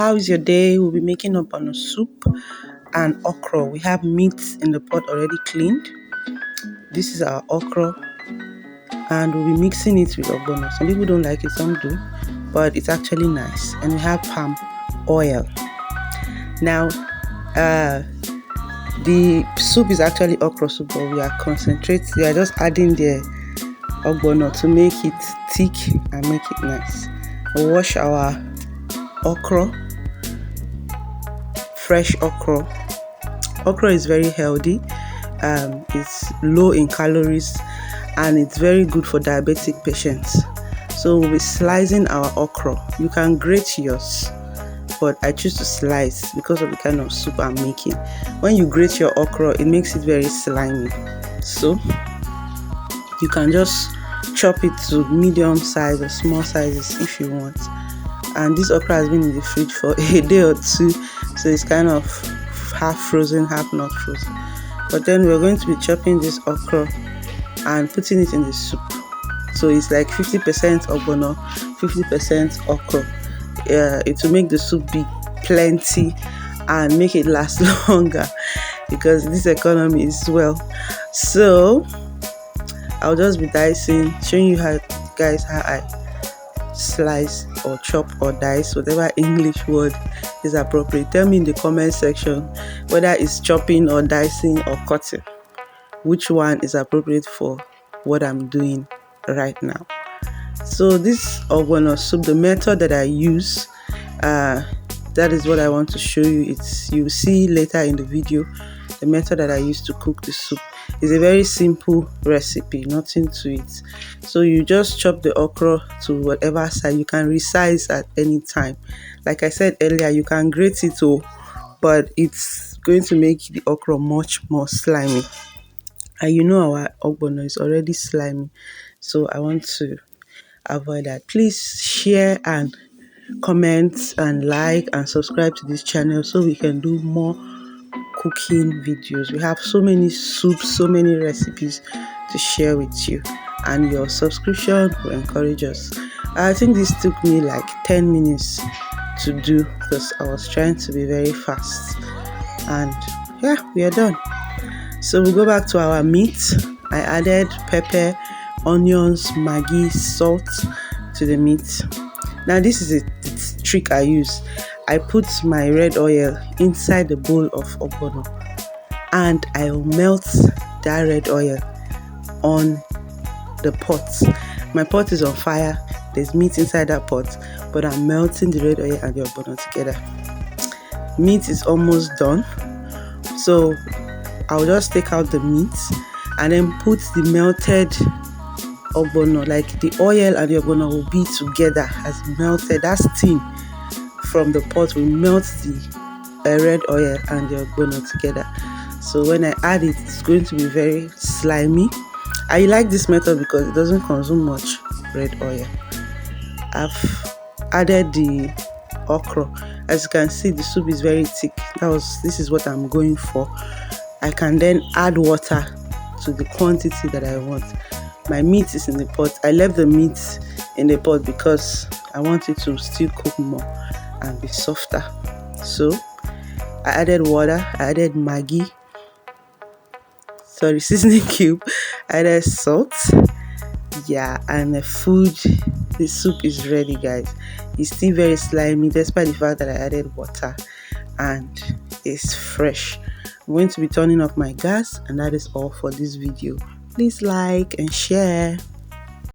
how is your day? We'll be making ogbono soup and okra. We have meat in the pot already cleaned. This is our okra, and we'll be mixing it with ogbono. Some people don't like it, some do, but it's actually nice. And we have palm oil. Now, the soup is actually okra soup, but we are just adding the ogbono to make it thick and make it nice. We'll wash our okra, fresh okra. Okra is very healthy. It's low in calories and it's very good for diabetic patients. So we'll be slicing our okra. You can grate yours, but I choose to slice because of the kind of soup I'm making. When you grate your okra, it makes it very slimy. So you can just chop it to medium size or small sizes if you want. And this okra has been in the fridge for a day or two, so it's kind of half frozen, half not frozen. But then we're going to be chopping this okra and putting it in the soup. So it's like 50% ogbono, 50% okra. It will make the soup be plenty and make it last longer because this economy is well. So I'll just be showing you guys how I slice or chop or dice, whatever English word is appropriate. Tell me in the comment section whether it's chopping or dicing or cutting, which one is appropriate for what I'm doing right now. So this ogbono soup, the method that I use, that is what I want to show you. You'll see later in the video the method that I use to cook the soup. Is a very simple recipe, nothing to it. So you just chop the okra to whatever size. You can resize at any time. Like I said earlier, you can grate it but it's going to make the okra much more slimy. And you know our ogbono is already slimy, so I want to avoid that. Please share and comment and like and subscribe to this channel so we can do more cooking videos. We have so many soups, so many recipes to share with you, and your subscription will encourage us. I think this took me like 10 minutes to do because I was trying to be very fast, and yeah, we are done. So we'll go back to our meat. I added pepper, onions, maggi, salt to the meat. Now this is a trick I use. I put my red oil inside the bowl of ogbono and I will melt that red oil on the pot. My pot is on fire. There's meat inside that pot, but I'm melting the red oil and the ogbono together. Meat is almost done, so I'll just take out the meat and then put the melted ogbono, like the oil and the ogbono will be together as melted. That steam from the pot will melt the red oil and the ogbono together. So when I add it, it's going to be very slimy. I like this method because it doesn't consume much red oil. I've added the okra. As you can see, the soup is very thick. This is what I'm going for. I can then add water to the quantity that I want. My meat is in the pot. I left the meat in the pot because I want it to still cook more and be softer. So I added water, I added maggi, seasoning cube, I added salt, and the soup is ready, guys. It's still very slimy despite the fact that I added water, and it's fresh. I'm going to be turning off my gas, and that is all for this video. Please like and share.